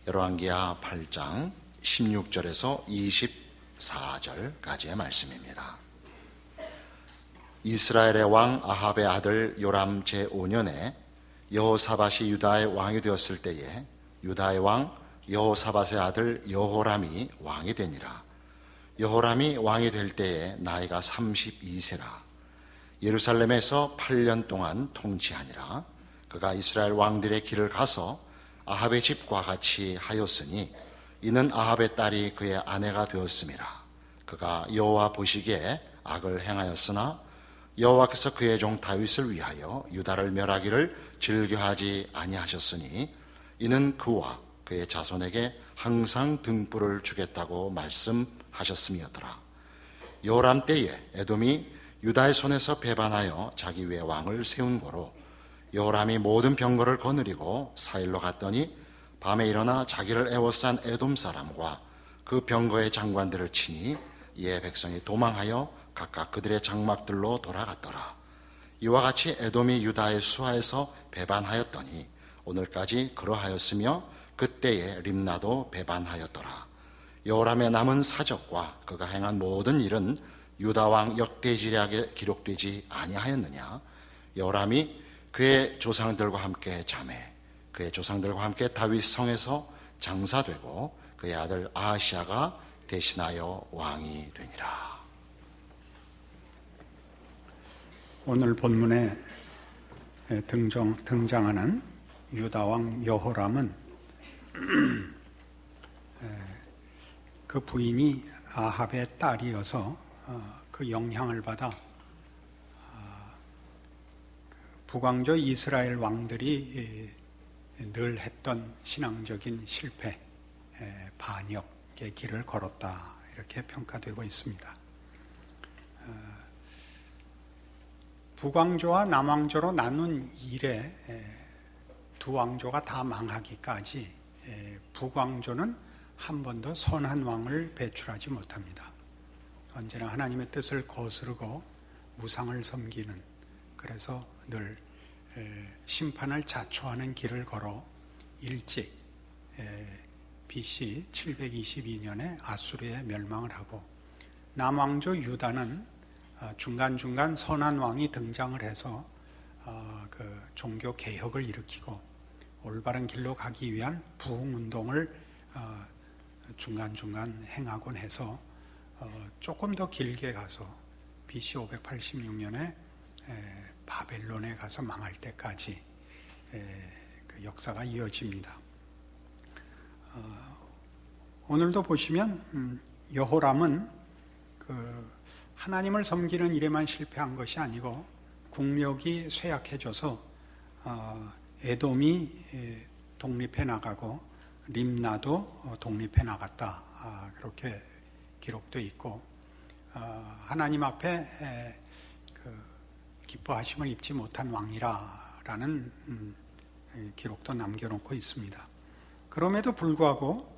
열왕기하 8장 16절에서 24절까지의 말씀입니다. 이스라엘의 왕 아합의 아들 요람 제5년에 여호사밧이 유다의 왕이 되었을 때에 유다의 왕 여호사밧의 아들 여호람이 왕이 되니라. 여호람이 왕이 될 때에 나이가 32세라. 예루살렘에서 8년 동안 통치하니라. 그가 이스라엘 왕들의 길을 가서 아합의 집과 같이 하였으니 이는 아합의 딸이 그의 아내가 되었음이라. 그가 여호와 보시기에 악을 행하였으나 여호와께서 그의 종 다윗을 위하여 유다를 멸하기를 즐겨하지 아니하셨으니 이는 그와 그의 자손에게 항상 등불을 주겠다고 말씀하셨음이었더라. 여호람 때에 에돔이 유다의 손에서 배반하여 자기 위에 왕을 세운 고로 여호람이 모든 병거를 거느리고 사일로 갔더니 밤에 일어나 자기를 애워싼 에돔 사람과 그 병거의 장관들을 치니 이에 백성이 도망하여 각각 그들의 장막들로 돌아갔더라. 이와 같이 에돔이 유다의 수하에서 배반하였더니 오늘까지 그러하였으며 그때에 림나도 배반하였더라. 여호람의 남은 사적과 그가 행한 모든 일은 유다왕 역대지략에 기록되지 아니하였느냐? 여호람이 그의 조상들과 함께 자매 그의 조상들과 함께 다윗 성에서 장사되고 그의 아들 아하시아가 대신하여 왕이 되니라. 오늘 본문에 등장하는 유다왕 여호람은 그 부인이 아합의 딸이어서 그 영향을 받아 북왕조 이스라엘 왕들이 늘 했던 신앙적인 실패, 반역의 길을 걸었다, 이렇게 평가되고 있습니다. 북왕조와 남왕조로 나눈 이래 두 왕조가 다 망하기까지 북왕조는 한 번도 선한 왕을 배출하지 못합니다. 언제나 하나님의 뜻을 거스르고 우상을 섬기는, 그래서 늘 심판을 자초하는 길을 걸어 일찍 BC 722년에 아수르에 멸망을 하고, 남왕조 유다는 중간중간 선한 왕이 등장을 해서 그 종교 개혁을 일으키고 올바른 길로 가기 위한 부흥운동을 중간중간 행하곤 해서 조금 더 길게 가서 BC 586년에 바벨론에 가서 망할 때까지 그 역사가 이어집니다. 오늘도 보시면 여호람은 그 하나님을 섬기는 일에만 실패한 것이 아니고 국력이 쇠약해져서 에돔이 독립해 나가고 림나도 독립해 나갔다, 그렇게 기록되어 있고, 하나님 앞에 기뻐하심을 입지 못한 왕이라는 기록도 남겨놓고 있습니다. 그럼에도 불구하고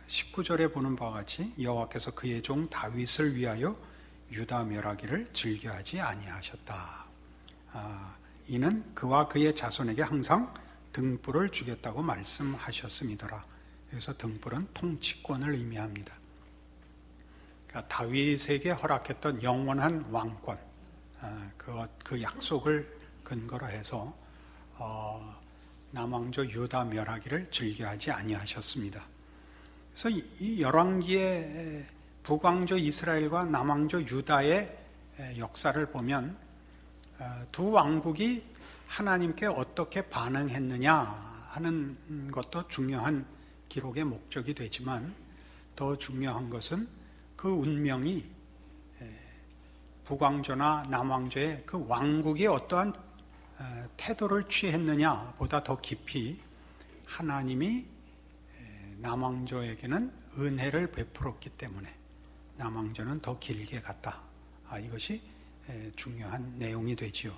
19절에 보는 바와 같이 여호와께서 그의 종 다윗을 위하여 유다 멸하기를 즐겨하지 아니하셨다. 이는 그와 그의 자손에게 항상 등불을 주겠다고 말씀하셨음이더라. 그래서 등불은 통치권을 의미합니다. 그러니까 다윗에게 허락했던 영원한 왕권, 그 약속을 근거로 해서 남왕조 유다 멸하기를 즐겨하지 아니하셨습니다. 그래서 이 열왕기의 북왕조 이스라엘과 남왕조 유다의 역사를 보면 두 왕국이 하나님께 어떻게 반응했느냐 하는 것도 중요한 기록의 목적이 되지만, 더 중요한 것은 그 운명이 북왕조나 남왕조의 그 왕국이 어떠한 태도를 취했느냐 보다 더 깊이 하나님이 남왕조에게는 은혜를 베풀었기 때문에 남왕조는 더 길게 갔다, 이것이 중요한 내용이 되지요.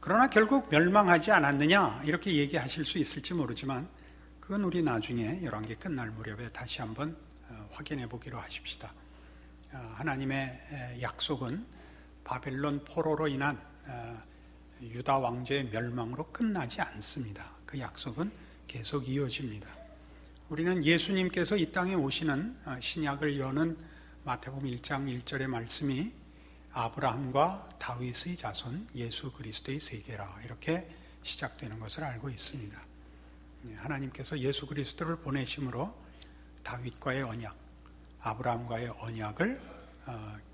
그러나 결국 멸망하지 않았느냐 이렇게 얘기하실 수 있을지 모르지만, 그건 우리 나중에 열왕기 끝날 무렵에 다시 한번 확인해 보기로 하십시다. 하나님의 약속은 바벨론 포로로 인한 유다 왕조의 멸망으로 끝나지 않습니다. 그 약속은 계속 이어집니다. 우리는 예수님께서 이 땅에 오시는 신약을 여는 마태복음 1장 1절의 말씀이 아브라함과 다윗의 자손 예수 그리스도의 세계라 이렇게 시작되는 것을 알고 있습니다. 하나님께서 예수 그리스도를 보내심으로 다윗과의 언약, 아브라함과의 언약을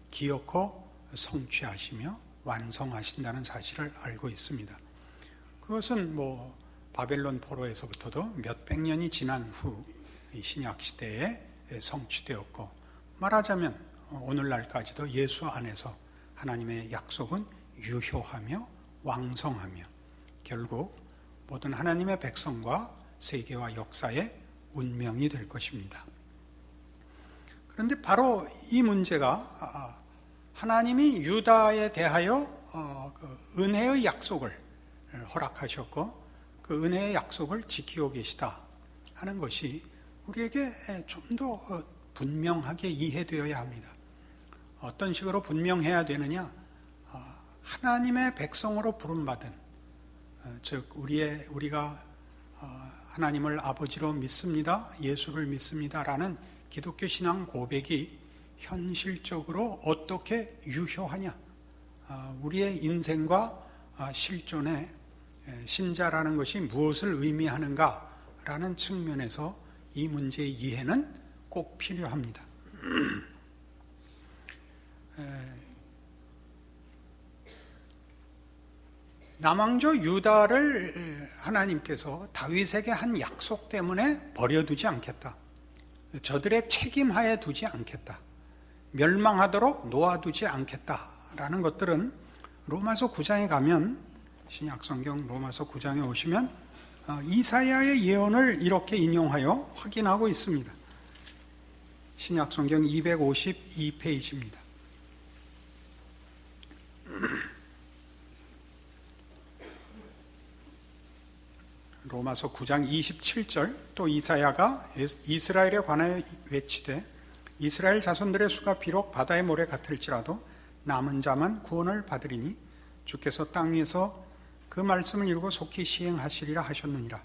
기어코 성취하시며 완성하신다는 사실을 알고 있습니다. 그것은 바벨론 포로에서부터도 몇백 년이 지난 후 신약 시대에 성취되었고, 말하자면 오늘날까지도 예수 안에서 하나님의 약속은 유효하며 왕성하며 결국 모든 하나님의 백성과 세계와 역사의 운명이 될 것입니다. 그런데 바로 이 문제가 하나님이 유다에 대하여 은혜의 약속을 허락하셨고 그 은혜의 약속을 지키고 계시다 하는 것이 우리에게 좀 더 분명하게 이해되어야 합니다. 어떤 식으로 분명해야 되느냐? 하나님의 백성으로 부름받은, 즉 우리가 하나님을 아버지로 믿습니다, 예수를 믿습니다라는 기독교 신앙 고백이 현실적으로 어떻게 유효하냐? 우리의 인생과 실존에 신자라는 것이 무엇을 의미하는가라는 측면에서 이 문제의 이해는 꼭 필요합니다. 남왕조 유다를 하나님께서 다윗에게 한 약속 때문에 버려두지 않겠다. 저들의 책임하에 두지 않겠다. 멸망하도록 놓아두지 않겠다라는 것들은 로마서 9장에 가면, 신약성경 로마서 9장에 오시면 이사야의 예언을 이렇게 인용하여 확인하고 있습니다. 신약성경 252페이지입니다. 로마서 9장 27절, 또 이사야가 이스라엘에 관하여 외치되 이스라엘 자손들의 수가 비록 바다의 모래 같을지라도 남은 자만 구원을 받으리니 주께서 땅 위에서 그 말씀을 이루고 속히 시행하시리라 하셨느니라.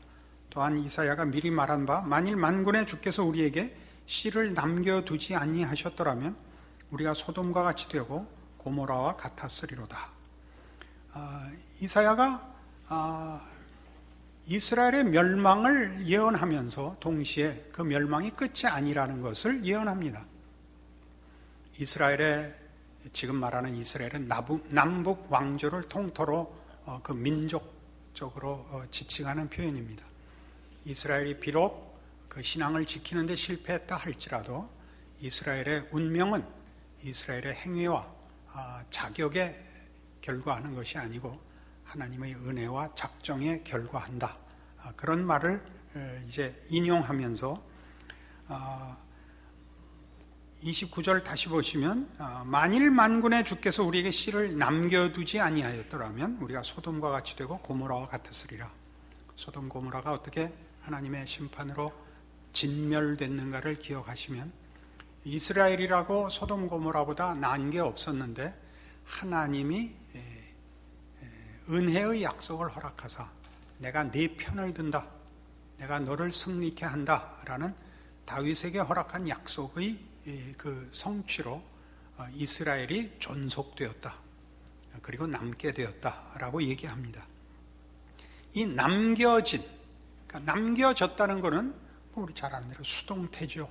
또한 이사야가 미리 말한 바 만일 만군의 주께서 우리에게 씨를 남겨두지 아니하셨더라면 우리가 소돔과 같이 되고 고모라와 같았으리로다. 이사야가 이스라엘의 멸망을 예언하면서 동시에 그 멸망이 끝이 아니라는 것을 예언합니다. 이스라엘의, 지금 말하는 이스라엘은 남북 왕조를 통틀어 그 민족적으로 지칭하는 표현입니다. 이스라엘이 비록 그 신앙을 지키는 데 실패했다 할지라도 이스라엘의 운명은 이스라엘의 행위와 자격에 결과하는 것이 아니고 하나님의 은혜와 작정에 결과한다. 그런 말을 이제 인용하면서 29절 다시 보시면 만일 만군의 주께서 우리에게 씨를 남겨두지 아니하였더라면 우리가 소돔과 같이 되고 고모라와 같았으리라. 소돔 고모라가 어떻게 하나님의 심판으로 진멸됐는가를 기억하시면 이스라엘이라고 소돔 고모라보다 나은 게 없었는데 하나님이 은혜의 약속을 허락하사 내가 네 편을 든다, 내가 너를 승리케 한다 라는 다윗에게 허락한 약속의 그 성취로 이스라엘이 존속되었다, 그리고 남게 되었다라고 얘기합니다. 이 남겨진, 그러니까 남겨졌다는 것은 우리 잘 아는 대로 수동태죠.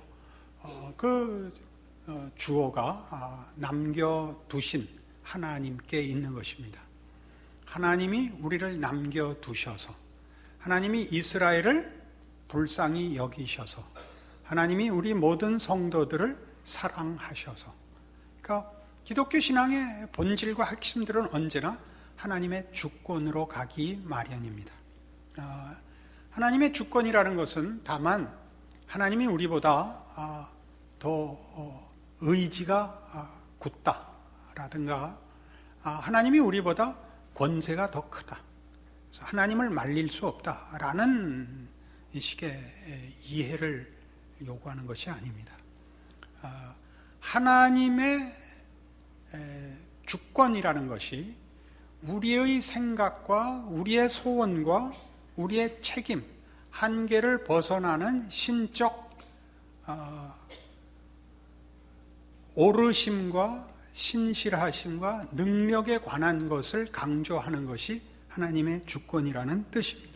주어가 남겨두신 하나님께 있는 것입니다. 하나님이 우리를 남겨두셔서, 하나님이 이스라엘을 불쌍히 여기셔서, 하나님이 우리 모든 성도들을 사랑하셔서, 그러니까 기독교 신앙의 본질과 핵심들은 언제나 하나님의 주권으로 가기 마련입니다. 하나님의 주권이라는 것은 다만 하나님이 우리보다 더 의지가 굳다라든가 하나님이 우리보다 권세가 더 크다, 그래서 하나님을 말릴 수 없다라는 이 식의 이해를 요구하는 것이 아닙니다. 하나님의 주권이라는 것이 우리의 생각과 우리의 소원과 우리의 책임, 한계를 벗어나는 신적 오르심과 신실하심과 능력에 관한 것을 강조하는 것이 하나님의 주권이라는 뜻입니다.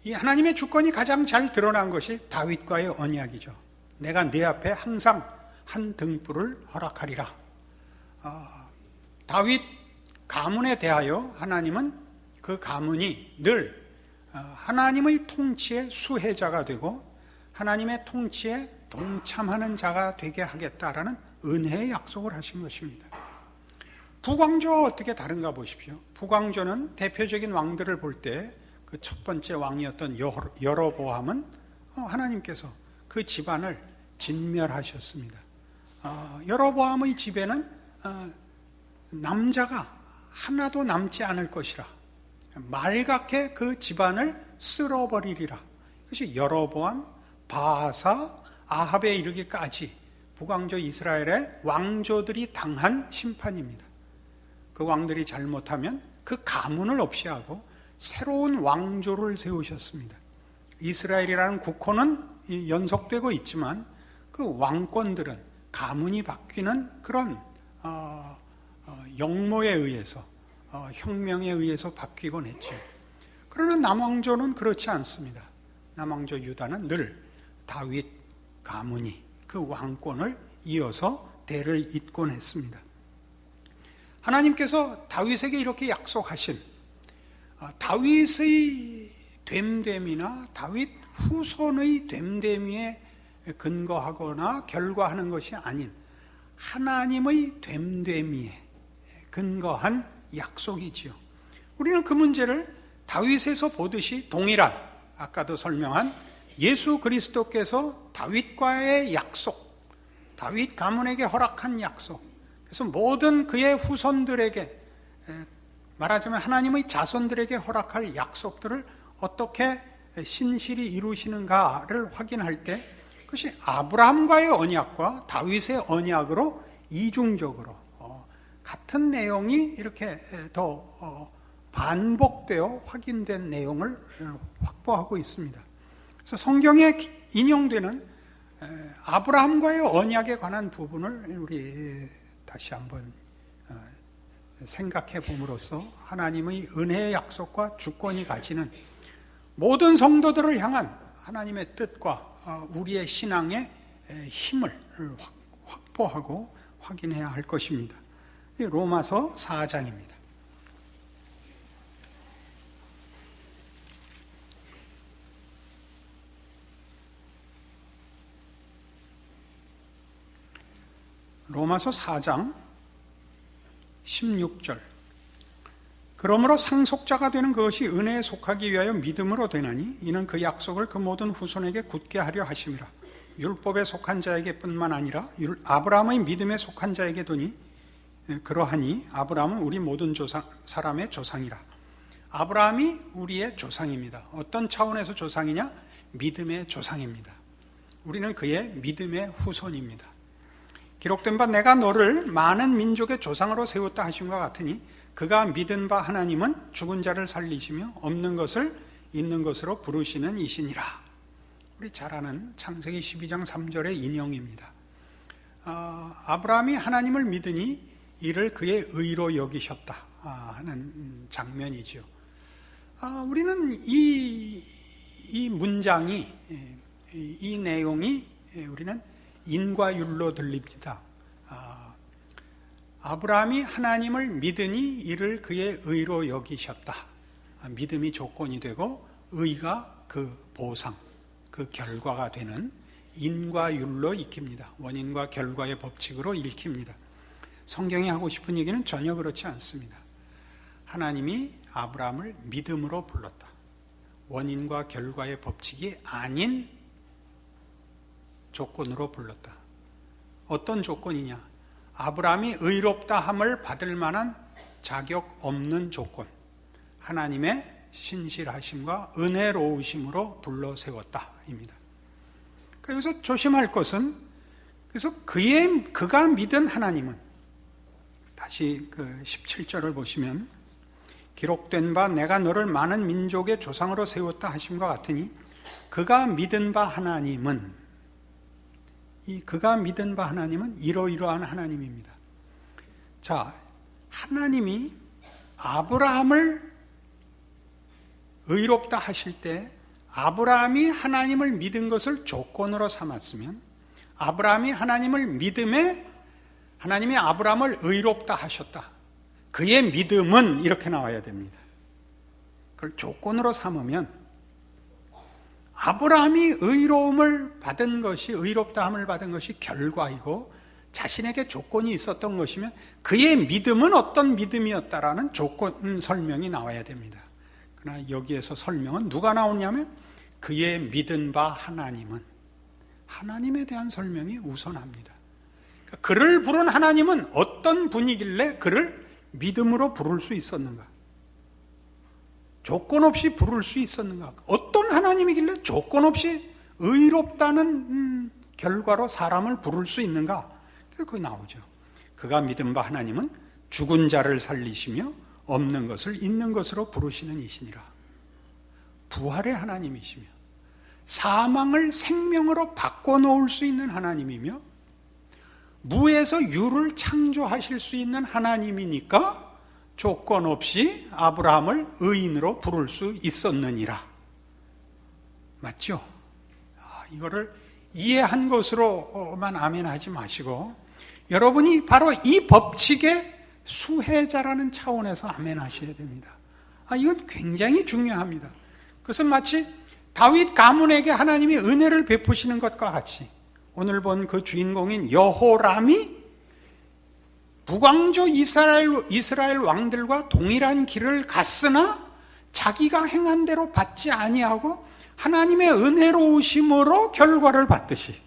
이 하나님의 주권이 가장 잘 드러난 것이 다윗과의 언약이죠. 내가 네 앞에 항상 한 등불을 허락하리라. 다윗 가문에 대하여 하나님은 그 가문이 늘 하나님의 통치의 수혜자가 되고 하나님의 통치에 동참하는 자가 되게 하겠다라는 은혜의 약속을 하신 것입니다. 북왕조와 어떻게 다른가 보십시오. 북왕조는 대표적인 왕들을 볼 때 그 첫 번째 왕이었던 여로보암은 하나님께서 그 집안을 진멸하셨습니다. 여로보암의 집에는 남자가 하나도 남지 않을 것이라, 말갛게 그 집안을 쓸어버리리라. 그것이 여로보암, 바하사, 아합에 이르기까지 북왕조 이스라엘의 왕조들이 당한 심판입니다. 그 왕들이 잘못하면 그 가문을 없이 하고 새로운 왕조를 세우셨습니다. 이스라엘이라는 국호는 연속되고 있지만 그 왕권들은 가문이 바뀌는 그런 역모에 의해서 혁명에 의해서 바뀌곤 했죠. 그러나 남왕조는 그렇지 않습니다. 남왕조 유다는 늘 다윗 가문이 그 왕권을 이어서 대를 잇곤 했습니다. 하나님께서 다윗에게 이렇게 약속하신 다윗의 됨됨이나 다윗 후손의 됨됨이에 근거하거나 결과하는 것이 아닌 하나님의 됨됨이에 근거한 약속이지요. 우리는 그 문제를 다윗에서 보듯이 동일한, 아까도 설명한 예수 그리스도께서 다윗과의 약속, 다윗 가문에게 허락한 약속, 그래서 모든 그의 후손들에게, 말하자면 하나님의 자손들에게 허락할 약속들을 어떻게 신실히 이루시는가를 확인할 때 그것이 아브라함과의 언약과 다윗의 언약으로 이중적으로 같은 내용이 이렇게 더 반복되어 확인된 내용을 확보하고 있습니다. 그래서 성경에 인용되는 아브라함과의 언약에 관한 부분을 우리 다시 한번 생각해 봄으로써 하나님의 은혜의 약속과 주권이 가지는 모든 성도들을 향한 하나님의 뜻과 우리의 신앙의 힘을 확보하고 확인해야 할 것입니다. 로마서 4장입니다. 로마서 4장 16절. 그러므로 상속자가 되는 그것이 은혜에 속하기 위하여 믿음으로 되나니 이는 그 약속을 그 모든 후손에게 굳게 하려 하심이라. 율법에 속한 자에게 뿐만 아니라 아브라함의 믿음에 속한 자에게 도니 그러하니 아브라함은 우리 모든 사람의 조상이라. 아브라함이 우리의 조상입니다. 어떤 차원에서 조상이냐? 믿음의 조상입니다. 우리는 그의 믿음의 후손입니다. 기록된 바 내가 너를 많은 민족의 조상으로 세웠다 하신 것 같으니 그가 믿은 바 하나님은 죽은 자를 살리시며 없는 것을 있는 것으로 부르시는 이시니라. 우리 잘 아는 창세기 12장 3절의 인용입니다. 아브라함이 하나님을 믿으니 이를 그의 의로 여기셨다 하는 장면이죠. 우리는 이 문장이, 이 내용이 우리는 인과율로 들립니다. 아브라함이 하나님을 믿으니 이를 그의 의로 여기셨다. 믿음이 조건이 되고 의가 그 보상, 그 결과가 되는 인과율로 읽힙니다. 원인과 결과의 법칙으로 읽힙니다. 성경이 하고 싶은 얘기는 전혀 그렇지 않습니다. 하나님이 아브라함을 믿음으로 불렀다. 원인과 결과의 법칙이 아닌 조건으로 불렀다. 어떤 조건이냐? 아브라함이 의롭다 함을 받을 만한 자격 없는 조건, 하나님의 신실하심과 은혜로우심으로 불러 세웠다입니다. 여기서 조심할 것은, 그래서 그가 믿은 하나님은, 다시 그 17절을 보시면 기록된 바 내가 너를 많은 민족의 조상으로 세웠다 하심과 같으니 그가 믿은 바 하나님은 이러이러한 하나님입니다. 자, 하나님이 아브라함을 의롭다 하실 때 아브라함이 하나님을 믿은 것을 조건으로 삼았으면 아브라함이 하나님을 믿음에 하나님이 아브라함을 의롭다 하셨다. 그의 믿음은 이렇게 나와야 됩니다. 그걸 조건으로 삼으면 아브라함이 의롭다함을 받은 것이 결과이고 자신에게 조건이 있었던 것이면 그의 믿음은 어떤 믿음이었다라는 조건 설명이 나와야 됩니다. 그러나 여기에서 설명은 누가 나오냐면 그의 믿은 바 하나님은 하나님에 대한 설명이 우선합니다. 그를 부른 하나님은 어떤 분이길래 그를 믿음으로 부를 수 있었는가? 조건 없이 부를 수 있었는가? 어떤 하나님이길래 조건 없이 의롭다는 결과로 사람을 부를 수 있는가? 그거 나오죠. 그가 믿은 바 하나님은 죽은 자를 살리시며 없는 것을 있는 것으로 부르시는 이시니라. 부활의 하나님이시며 사망을 생명으로 바꿔놓을 수 있는 하나님이며 무에서 유를 창조하실 수 있는 하나님이니까 조건 없이 아브라함을 의인으로 부를 수 있었느니라. 맞죠? 이거를 이해한 것으로만 아멘하지 마시고 여러분이 바로 이 법칙의 수혜자라는 차원에서 아멘하셔야 됩니다. 이건 굉장히 중요합니다. 그것은 마치 다윗 가문에게 하나님이 은혜를 베푸시는 것과 같이 오늘 본 그 주인공인 여호람이 북왕조 이스라엘 왕들과 동일한 길을 갔으나 자기가 행한 대로 받지 아니하고 하나님의 은혜로우심으로 결과를 받듯이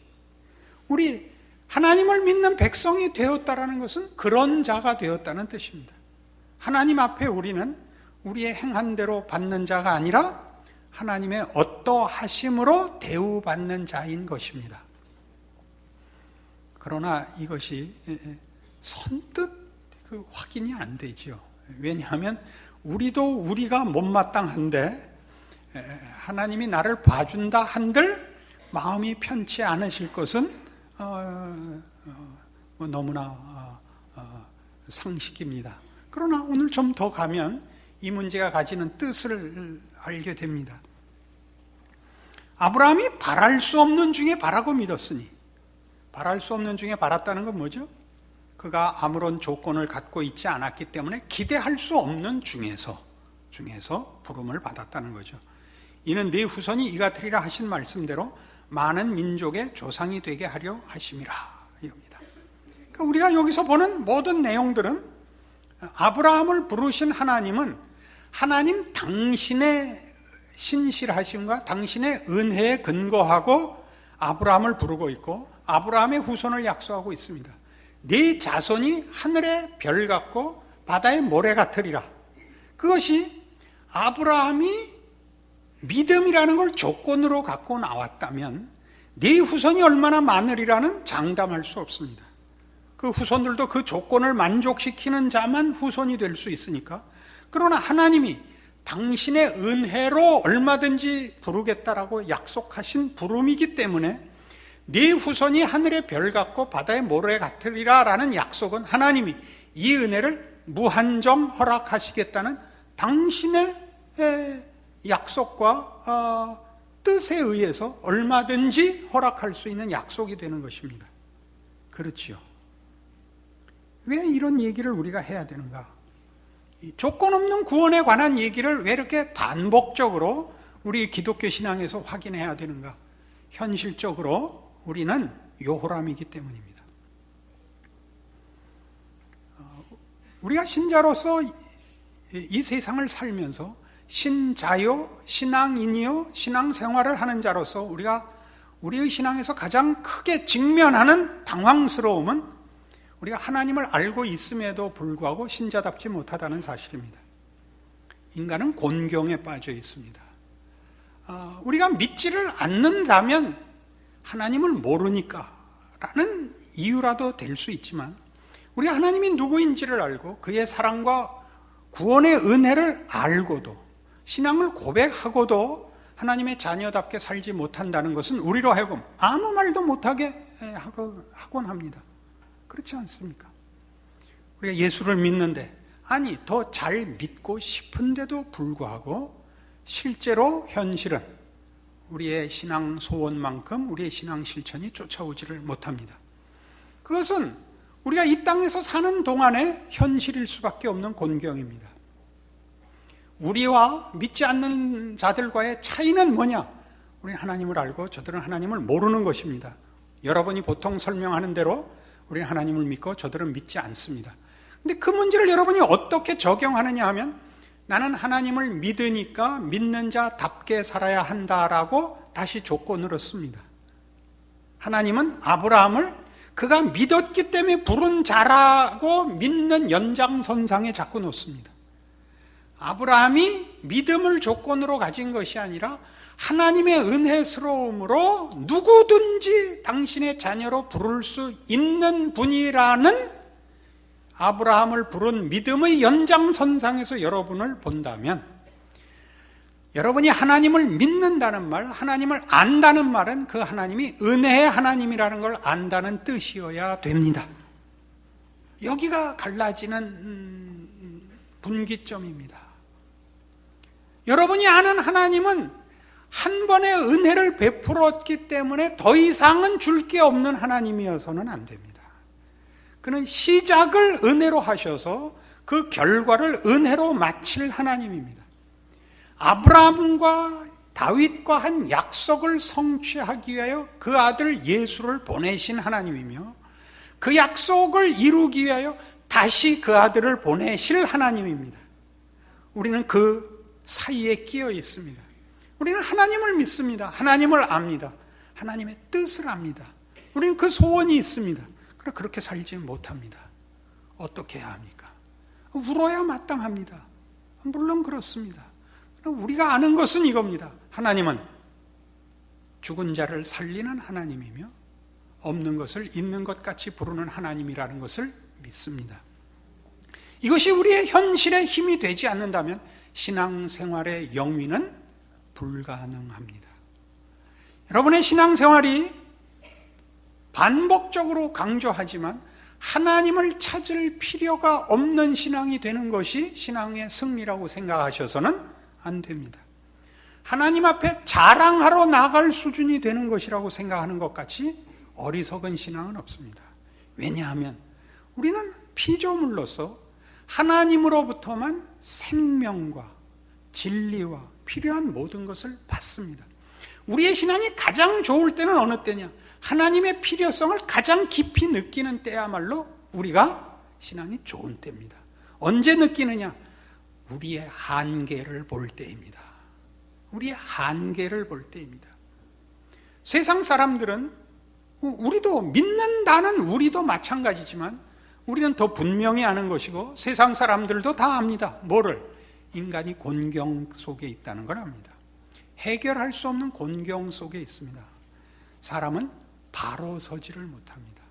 우리 하나님을 믿는 백성이 되었다라는 것은 그런 자가 되었다는 뜻입니다. 하나님 앞에 우리는 우리의 행한 대로 받는 자가 아니라 하나님의 어떠하심으로 대우받는 자인 것입니다. 그러나 이것이 선뜻 확인이 안 되죠. 왜냐하면 우리가 못마땅한데 하나님이 나를 봐준다 한들 마음이 편치 않으실 것은 너무나 상식입니다. 그러나 오늘 좀 더 가면 이 문제가 가지는 뜻을 알게 됩니다. 아브라함이 바랄 수 없는 중에 바라고 믿었으니 바랄 수 없는 중에 바랐다는 건 뭐죠? 그가 아무런 조건을 갖고 있지 않았기 때문에 기대할 수 없는 중에서 부름을 받았다는 거죠. 이는 네 후손이 이같으리라 하신 말씀대로 많은 민족의 조상이 되게 하려 하심이라 이겁니다. 그러니까 우리가 여기서 보는 모든 내용들은 아브라함을 부르신 하나님은 하나님 당신의 신실하심과 당신의 은혜에 근거하고 아브라함을 부르고 있고 아브라함의 후손을 약속하고 있습니다. 네 자손이 하늘의 별 같고 바다의 모래 같으리라. 그것이 아브라함이 믿음이라는 걸 조건으로 갖고 나왔다면 네 후손이 얼마나 많으리라는 장담할 수 없습니다. 그 후손들도 그 조건을 만족시키는 자만 후손이 될 수 있으니까. 그러나 하나님이 당신의 은혜로 얼마든지 부르겠다라고 약속하신 부름이기 때문에 네 후손이 하늘의 별 같고 바다의 모래 같으리라 라는 약속은 하나님이 이 은혜를 무한정 허락하시겠다는 당신의 약속과 뜻에 의해서 얼마든지 허락할 수 있는 약속이 되는 것입니다. 그렇지요. 왜 이런 얘기를 우리가 해야 되는가? 조건 없는 구원에 관한 얘기를 왜 이렇게 반복적으로 우리 기독교 신앙에서 확인해야 되는가? 현실적으로 우리는 요호람이기 때문입니다. 우리가 신자로서 이 세상을 살면서 신자요, 신앙인이요, 신앙생활을 하는 자로서 우리가 우리의 신앙에서 가장 크게 직면하는 당황스러움은 우리가 하나님을 알고 있음에도 불구하고 신자답지 못하다는 사실입니다. 인간은 곤경에 빠져 있습니다. 우리가 믿지를 않는다면 하나님을 모르니까 라는 이유라도 될 수 있지만 우리가 하나님이 누구인지를 알고 그의 사랑과 구원의 은혜를 알고도 신앙을 고백하고도 하나님의 자녀답게 살지 못한다는 것은 우리로 하여금 아무 말도 못하게 하곤 합니다. 그렇지 않습니까? 우리가 예수를 믿는데, 아니 더 잘 믿고 싶은데도 불구하고 실제로 현실은 우리의 신앙 소원만큼 우리의 신앙 실천이 쫓아오지를 못합니다. 그것은 우리가 이 땅에서 사는 동안의 현실일 수밖에 없는 곤경입니다. 우리와 믿지 않는 자들과의 차이는 뭐냐? 우리는 하나님을 알고 저들은 하나님을 모르는 것입니다. 여러분이 보통 설명하는 대로 우리는 하나님을 믿고 저들은 믿지 않습니다. 근데 그 문제를 여러분이 어떻게 적용하느냐 하면, 나는 하나님을 믿으니까 믿는 자답게 살아야 한다라고 다시 조건으로 씁니다. 하나님은 아브라함을 그가 믿었기 때문에 부른 자라고 믿는 연장선상에 자꾸 놓습니다. 아브라함이 믿음을 조건으로 가진 것이 아니라 하나님의 은혜스러움으로 누구든지 당신의 자녀로 부를 수 있는 분이라는 아브라함을 부른 믿음의 연장선상에서 여러분을 본다면, 여러분이 하나님을 믿는다는 말, 하나님을 안다는 말은 그 하나님이 은혜의 하나님이라는 걸 안다는 뜻이어야 됩니다. 여기가 갈라지는 분기점입니다. 여러분이 아는 하나님은 한 번의 은혜를 베풀었기 때문에 더 이상은 줄 게 없는 하나님이어서는 안 됩니다. 그는 시작을 은혜로 하셔서 그 결과를 은혜로 마칠 하나님입니다. 아브라함과 다윗과 한 약속을 성취하기 위하여 그 아들 예수를 보내신 하나님이며, 그 약속을 이루기 위하여 다시 그 아들을 보내실 하나님입니다. 우리는 그 사이에 끼어 있습니다. 우리는 하나님을 믿습니다. 하나님을 압니다. 하나님의 뜻을 압니다. 우리는 그 소원이 있습니다. 그러나 그렇게 살지 못합니다. 어떻게 해야 합니까? 울어야 마땅합니다. 물론 그렇습니다. 우리가 아는 것은 이겁니다. 하나님은 죽은 자를 살리는 하나님이며 없는 것을 있는 것 같이 부르는 하나님이라는 것을 믿습니다. 이것이 우리의 현실에 힘이 되지 않는다면 신앙생활의 영위는 불가능합니다. 여러분의 신앙생활이 반복적으로 강조하지만 하나님을 찾을 필요가 없는 신앙이 되는 것이 신앙의 승리라고 생각하셔서는 안 됩니다. 하나님 앞에 자랑하러 나갈 수준이 되는 것이라고 생각하는 것 같이 어리석은 신앙은 없습니다. 왜냐하면 우리는 피조물로서 하나님으로부터만 생명과 진리와 필요한 모든 것을 받습니다. 우리의 신앙이 가장 좋을 때는 어느 때냐? 하나님의 필요성을 가장 깊이 느끼는 때야말로 우리가 신앙이 좋은 때입니다. 언제 느끼느냐? 우리의 한계를 볼 때입니다. 우리의 한계를 볼 때입니다. 세상 사람들은, 우리도 믿는다는 우리도 마찬가지지만 우리는 더 분명히 아는 것이고 세상 사람들도 다 압니다. 뭐를? 인간이 곤경 속에 있다는 걸 압니다. 해결할 수 없는 곤경 속에 있습니다. 사람은 바로 서지를 못합니다.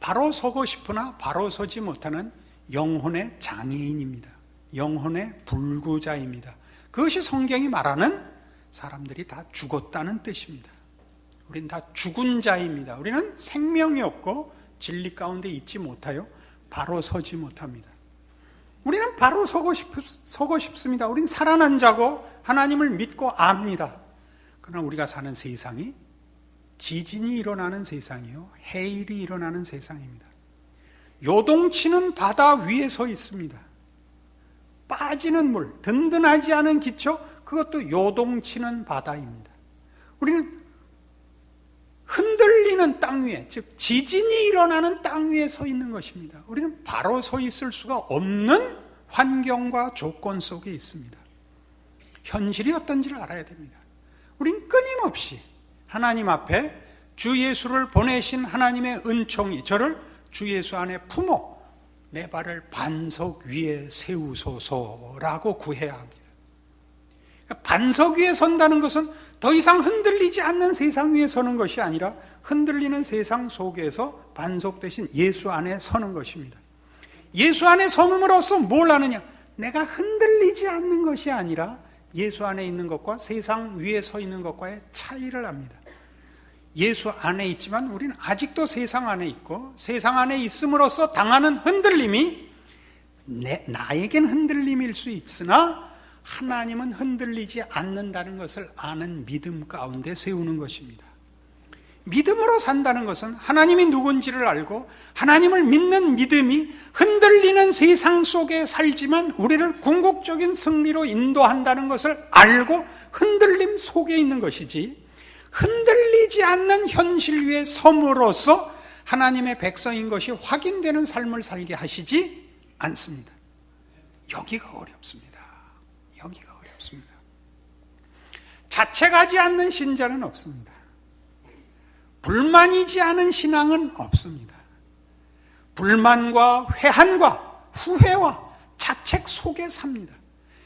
바로 서고 싶으나 바로 서지 못하는 영혼의 장애인입니다. 영혼의 불구자입니다. 그것이 성경이 말하는 사람들이 다 죽었다는 뜻입니다. 우리는 다 죽은 자입니다. 우리는 생명이 없고 진리 가운데 있지 못하여 바로 서지 못합니다. 우리는 바로 서고 싶습니다. 우리는 살아난 자고 하나님을 믿고 압니다. 그러나 우리가 사는 세상이 지진이 일어나는 세상이요, 해일이 일어나는 세상입니다. 요동치는 바다 위에 서 있습니다. 빠지는 물, 든든하지 않은 기초, 그것도 요동치는 바다입니다. 우리는 흔들리는 땅 위에, 즉 지진이 일어나는 땅 위에 서 있는 것입니다. 우리는 바로 서 있을 수가 없는 환경과 조건 속에 있습니다. 현실이 어떤지를 알아야 됩니다. 우린 끊임없이 하나님 앞에 주 예수를 보내신 하나님의 은총이 저를 주 예수 안에 품어 내 발을 반석 위에 세우소서라고 구해야 합니다. 반석 위에 선다는 것은 더 이상 흔들리지 않는 세상 위에 서는 것이 아니라 흔들리는 세상 속에서 반석 대신 예수 안에 서는 것입니다. 예수 안에 섬음으로써 뭘 하느냐? 내가 흔들리지 않는 것이 아니라 예수 안에 있는 것과 세상 위에 서 있는 것과의 차이를 합니다. 예수 안에 있지만 우리는 아직도 세상 안에 있고, 세상 안에 있음으로써 당하는 흔들림이 나에겐 흔들림일 수 있으나 하나님은 흔들리지 않는다는 것을 아는 믿음 가운데 세우는 것입니다. 믿음으로 산다는 것은 하나님이 누군지를 알고 하나님을 믿는 믿음이 흔들리는 세상 속에 살지만 우리를 궁극적인 승리로 인도한다는 것을 알고 흔들림 속에 있는 것이지, 흔들리지 않는 현실 위에 섬으로써 하나님의 백성인 것이 확인되는 삶을 살게 하시지 않습니다. 여기가 어렵습니다. 여기가 어렵습니다. 자책하지 않는 신자는 없습니다. 불만이지 않은 신앙은 없습니다. 불만과 회한과 후회와 자책 속에 삽니다.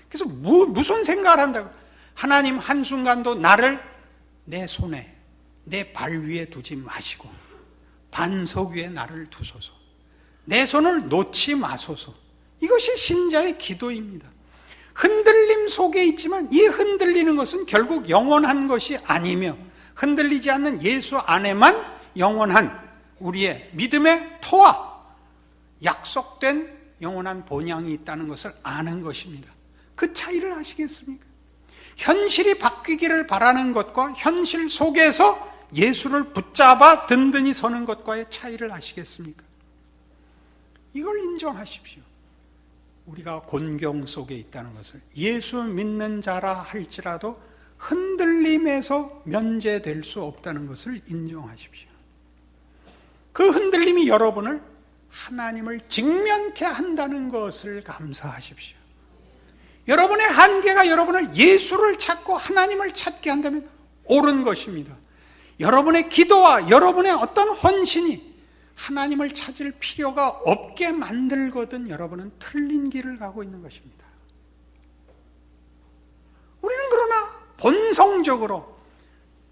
그래서 무슨 생각을 한다고? 하나님 한순간도 나를 내 손에, 내 발 위에 두지 마시고 반석 위에 나를 두소서. 내 손을 놓지 마소서. 이것이 신자의 기도입니다. 흔들림 속에 있지만 이 흔들리는 것은 결국 영원한 것이 아니며, 흔들리지 않는 예수 안에만 영원한 우리의 믿음의 터와 약속된 영원한 본향이 있다는 것을 아는 것입니다. 그 차이를 아시겠습니까? 현실이 바뀌기를 바라는 것과 현실 속에서 예수를 붙잡아 든든히 서는 것과의 차이를 아시겠습니까? 이걸 인정하십시오. 우리가 곤경 속에 있다는 것을, 예수 믿는 자라 할지라도 흔들림에서 면제될 수 없다는 것을 인정하십시오. 그 흔들림이 여러분을 하나님을 직면케 한다는 것을 감사하십시오. 여러분의 한계가 여러분을 예수를 찾고 하나님을 찾게 한다면 옳은 것입니다. 여러분의 기도와 여러분의 어떤 헌신이 하나님을 찾을 필요가 없게 만들거든 여러분은 틀린 길을 가고 있는 것입니다. 우리는 그러나 본성적으로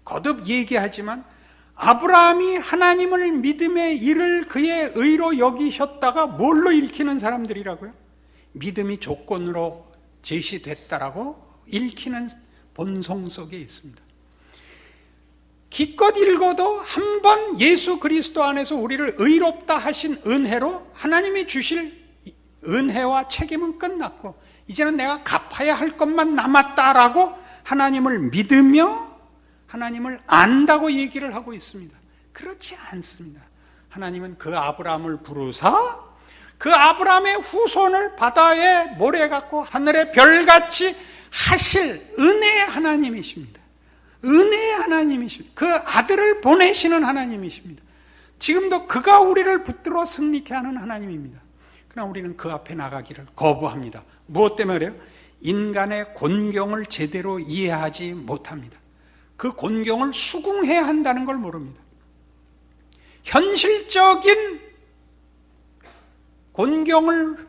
거듭 얘기하지만 아브라함이 하나님을 믿음의 일을 그의 의로 여기셨다가 뭘로 읽히는 사람들이라고요? 믿음이 조건으로 제시됐다라고 읽히는 본성 속에 있습니다. 기껏 읽어도 한 번 예수 그리스도 안에서 우리를 의롭다 하신 은혜로 하나님이 주실 은혜와 책임은 끝났고 이제는 내가 갚아야 할 것만 남았다라고 하나님을 믿으며 하나님을 안다고 얘기를 하고 있습니다. 그렇지 않습니다. 하나님은 그 아브라함을 부르사 그 아브라함의 후손을 바다의 모래 같고 하늘의 별같이 하실 은혜의 하나님이십니다. 은혜의 하나님이십니다. 그 아들을 보내시는 하나님이십니다. 지금도 그가 우리를 붙들어 승리케 하는 하나님입니다. 그러나 우리는 그 앞에 나가기를 거부합니다. 무엇 때문에 그래요? 인간의 곤경을 제대로 이해하지 못합니다. 그 곤경을 수긍해야 한다는 걸 모릅니다. 현실적인 곤경을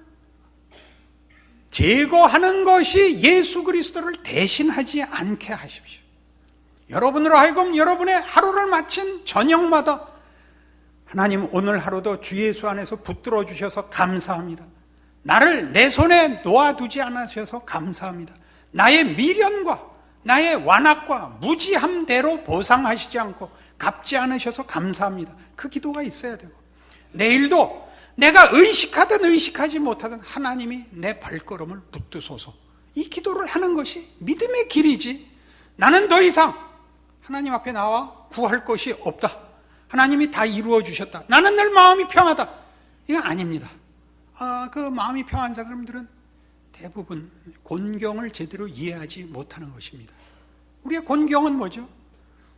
제거하는 것이 예수 그리스도를 대신하지 않게 하십시오. 여러분으로 하여금 여러분의 하루를 마친 저녁마다 하나님 오늘 하루도 주 예수 안에서 붙들어 주셔서 감사합니다. 나를 내 손에 놓아두지 않으셔서 감사합니다. 나의 미련과 나의 완악과 무지함대로 보상하시지 않고 갚지 않으셔서 감사합니다. 그 기도가 있어야 되고, 내일도 내가 의식하든 의식하지 못하든 하나님이 내 발걸음을 붙드소서, 이 기도를 하는 것이 믿음의 길이지, 나는 더 이상 하나님 앞에 나와 구할 것이 없다, 하나님이 다 이루어 주셨다, 나는 늘 마음이 평하다, 이건 아닙니다. 그 마음이 평한 사람들은 대부분 곤경을 제대로 이해하지 못하는 것입니다. 우리의 곤경은 뭐죠?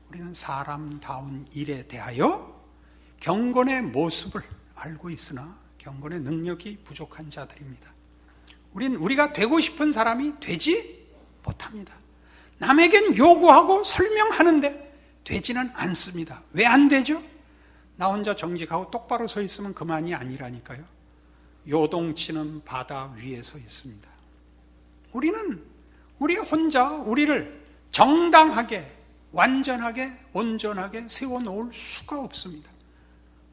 우리는 사람다운 일에 대하여 경건의 모습을 알고 있으나 경건의 능력이 부족한 자들입니다. 우리가 되고 싶은 사람이 되지 못합니다. 남에겐 요구하고 설명하는데 되지는 않습니다. 왜 안 되죠? 나 혼자 정직하고 똑바로 서 있으면 그만이 아니라니까요. 요동치는 바다 위에 서 있습니다. 우리는 우리 혼자 우리를 정당하게, 완전하게, 온전하게 세워놓을 수가 없습니다.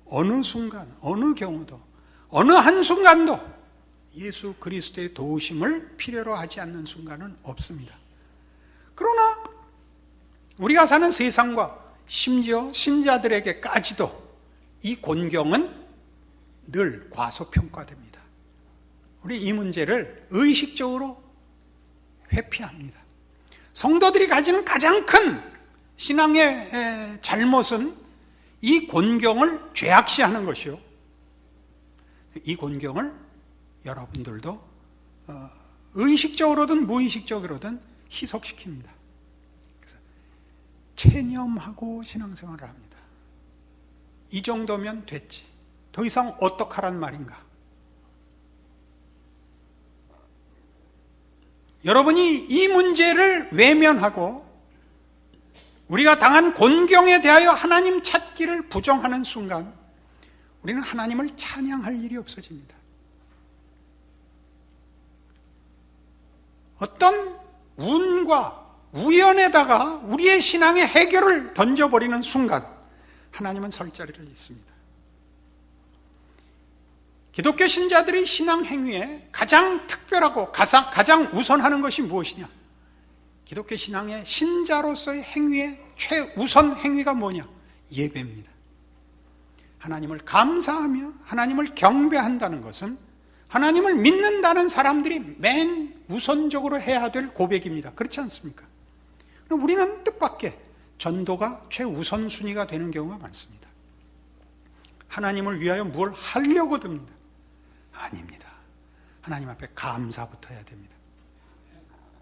어느 순간, 어느 경우도 어느 한순간도 예수 그리스도의 도우심을 필요로 하지 않는 순간은 없습니다. 그러나 우리가 사는 세상과 심지어 신자들에게까지도 이 곤경은 늘 과소평가됩니다. 우리 이 문제를 의식적으로 회피합니다. 성도들이 가지는 가장 큰 신앙의 잘못은 이 곤경을 죄악시하는 것이요, 이 곤경을 여러분들도 의식적으로든 무의식적으로든 희석시킵니다. 그래서 체념하고 신앙생활을 합니다. 이 정도면 됐지, 더 이상 어떡하란 말인가. 여러분이 이 문제를 외면하고 우리가 당한 곤경에 대하여 하나님 찾기를 부정하는 순간 우리는 하나님을 찬양할 일이 없어집니다. 어떤 운과 우연에다가 우리의 신앙의 해결을 던져버리는 순간 하나님은 설 자리를 잇습니다. 기독교 신자들의 신앙 행위에 가장 특별하고 가장 우선하는 것이 무엇이냐? 기독교 신앙의 신자로서의 행위의 최우선 행위가 뭐냐? 예배입니다. 하나님을 감사하며 하나님을 경배한다는 것은 하나님을 믿는다는 사람들이 맨 우선적으로 해야 될 고백입니다. 그렇지 않습니까? 우리는 뜻밖의 전도가 최우선 순위가 되는 경우가 많습니다. 하나님을 위하여 뭘 하려고 듭니다. 아닙니다. 하나님 앞에 감사부터 해야 됩니다.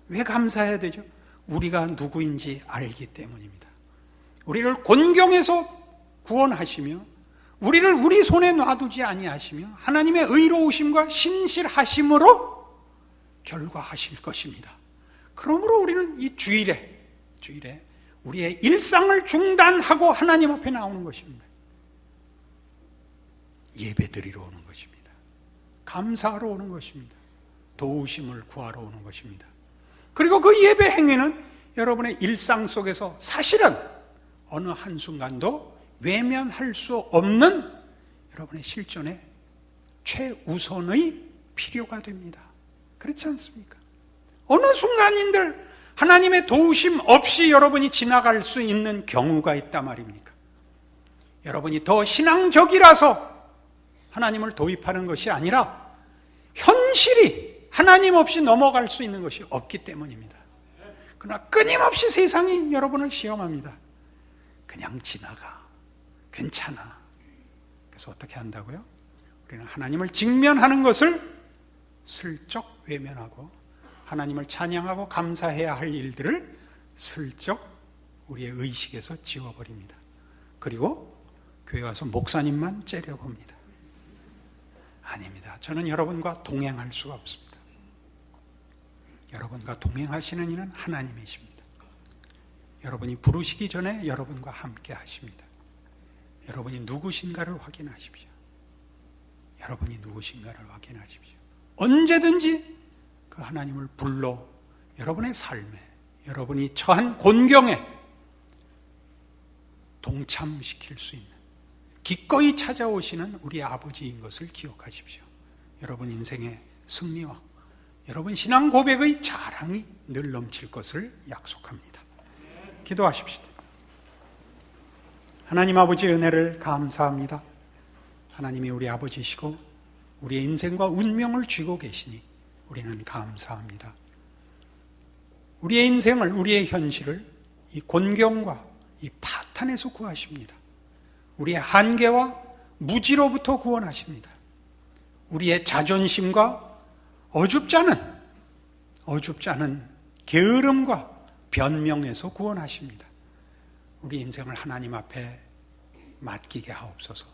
왜 감사해야 되죠? 우리가 누구인지 알기 때문입니다. 우리를 곤경에서 구원하시며 우리를 우리 손에 놔두지 아니하시며 하나님의 의로우심과 신실하심으로 결과하실 것입니다. 그러므로 우리는 이 주일에 우리의 일상을 중단하고 하나님 앞에 나오는 것입니다. 예배드리러 오는 것입니다. 감사하러 오는 것입니다. 도우심을 구하러 오는 것입니다. 그리고 그 예배 행위는 여러분의 일상 속에서 사실은 어느 한순간도 외면할 수 없는 여러분의 실존의 최우선의 필요가 됩니다. 그렇지 않습니까? 어느 순간인들 하나님의 도우심 없이 여러분이 지나갈 수 있는 경우가 있단 말입니까? 여러분이 더 신앙적이라서 하나님을 도입하는 것이 아니라 현실이 하나님 없이 넘어갈 수 있는 것이 없기 때문입니다. 그러나 끊임없이 세상이 여러분을 시험합니다. 그냥 지나가, 괜찮아. 그래서 어떻게 한다고요? 우리는 하나님을 직면하는 것을 슬쩍 외면하고 하나님을 찬양하고 감사해야 할 일들을 슬쩍 우리의 의식에서 지워버립니다. 그리고 교회 와서 목사님만 째려봅니다. 아닙니다. 저는 여러분과 동행할 수가 없습니다. 여러분과 동행하시는 이는 하나님이십니다. 여러분이 부르시기 전에 여러분과 함께 하십니다. 여러분이 누구신가를 확인하십시오. 여러분이 누구신가를 확인하십시오. 언제든지 그 하나님을 불러 여러분의 삶에, 여러분이 처한 곤경에 동참시킬 수 있는 기꺼이 찾아오시는 우리 아버지인 것을 기억하십시오. 여러분 인생의 승리와 여러분 신앙 고백의 자랑이 늘 넘칠 것을 약속합니다. 기도하십시오. 하나님 아버지의 은혜를 감사합니다. 하나님이 우리 아버지시고 우리의 인생과 운명을 쥐고 계시니 우리는 감사합니다. 우리의 인생을, 우리의 현실을 이 곤경과 이 파탄에서 구하십니다. 우리의 한계와 무지로부터 구원하십니다. 우리의 자존심과 어줍지 않은 게으름과 변명에서 구원하십니다. 우리 인생을 하나님 앞에 맡기게 하옵소서.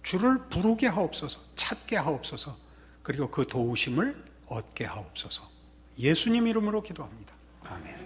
주를 부르게 하옵소서. 찾게 하옵소서. 그리고 그 도우심을 얻게 하옵소서. 예수님 이름으로 기도합니다. 아멘.